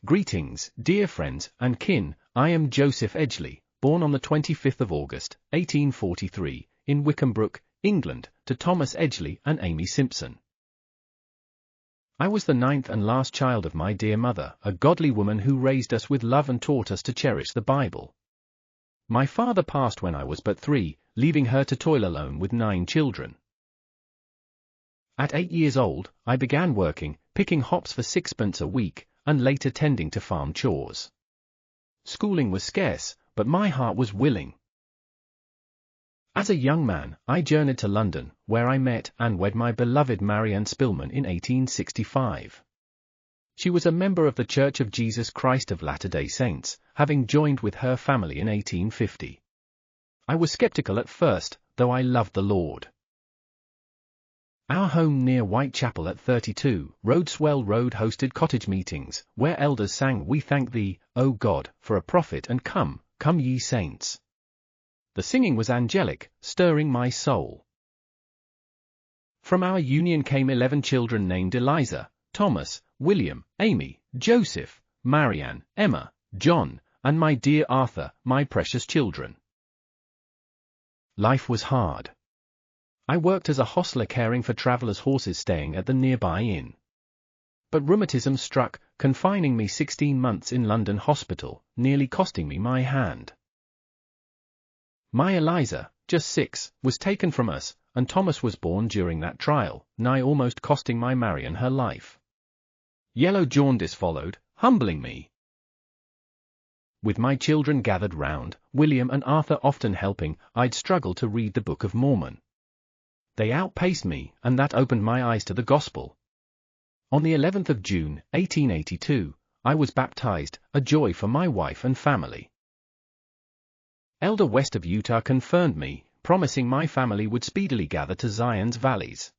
Greetings, dear friends and kin, I am Joeseph Edgley, born on the 25th of August, 1843, in Wickhambrook, England, to Thomas Edgley and Amy Simpson. I was the 9th and last child of my dear mother, a godly woman who raised us with love and taught us to cherish the Bible. My father passed when I was but 3, leaving her to toil alone with 9 children. At 8 years old, I began working, picking hops for 6pence a week, and later tending to farm chores. Schooling was scarce, but my heart was willing. As a young man, I journeyed to London, where I met and wed my beloved Marianne Spillman in 1865. She was a member of the Church of Jesus Christ of Latter-day Saints, having joined with her family in 1850. I was skeptical at first, though I loved the Lord. Our home near Whitechapel at 32, Rodeswell Road hosted cottage meetings, where elders sang "We Thank Thee, O God, for a prophet and come, come ye saints." The singing was angelic, stirring my soul. From our union came 11 children named Eliza, Thomas, William, Amy, Joseph, Marianne, Emma, John, and my dear Arthur, my precious children. Life was hard. I worked as a hostler caring for travelers' horses staying at the nearby inn. But rheumatism struck, confining me 16 months in London hospital, nearly costing me my hand. My Eliza, just 6, was taken from us, and Thomas was born during that trial, nigh almost costing my Marianne her life. Yellow jaundice followed, humbling me. With my children gathered round, William and Arthur often helping, I'd struggle to read the Book of Mormon. They outpaced me, and that opened my eyes to the gospel. On the 11th of June, 1882, I was baptized, a joy for my wife and family. Elder West of Utah confirmed me, promising my family would speedily gather to Zion's valleys.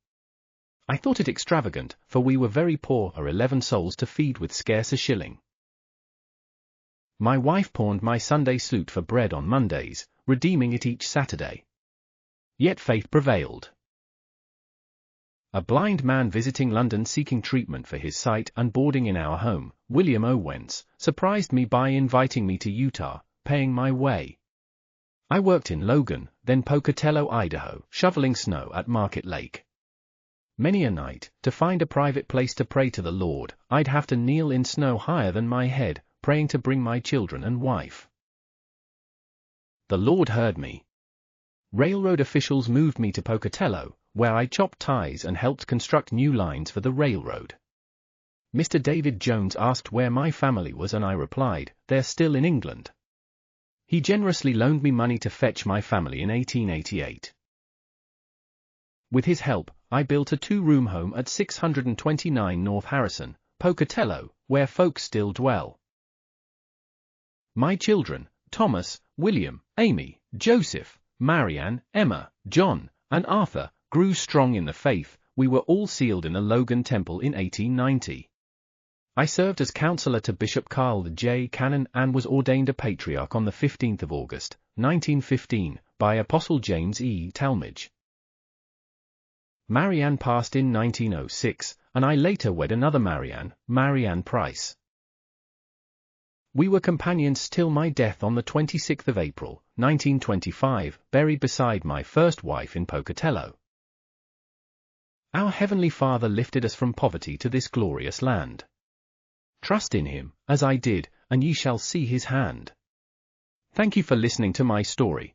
I thought it extravagant, for we were very poor, 11 souls to feed with scarce a shilling. My wife pawned my Sunday suit for bread on Mondays, redeeming it each Saturday. Yet faith prevailed. A blind man visiting London seeking treatment for his sight and boarding in our home, William Owens, surprised me by inviting me to Utah, paying my way. I worked in Logan, then Pocatello, Idaho, shoveling snow at Market Lake. Many a night, to find a private place to pray to the Lord, I'd have to kneel in snow higher than my head, praying to bring my children and wife. The Lord heard me. Railroad officials moved me to Pocatello, where I chopped ties and helped construct new lines for the railroad. Mr. David Jones asked where my family was and I replied, "They're still in England." He generously loaned me money to fetch my family in 1888. With his help, I built a 2-room home at 629 North Harrison, Pocatello, where folks still dwell. My children, Thomas, William, Amy, Joseph, Marianne, Emma, John, and Arthur, grew strong in the faith. We were all sealed in the Logan Temple in 1890. I served as counselor to Bishop Carl J. Cannon and was ordained a patriarch on the 15th of August, 1915, by Apostle James E. Talmage. Marianne passed in 1906, and I later wed another Marianne Price. We were companions till my death on the 26th of April, 1925, buried beside my first wife in Pocatello. Our Heavenly Father lifted us from poverty to this glorious land. Trust in Him, as I did, and ye shall see His hand. Thank you for listening to my story.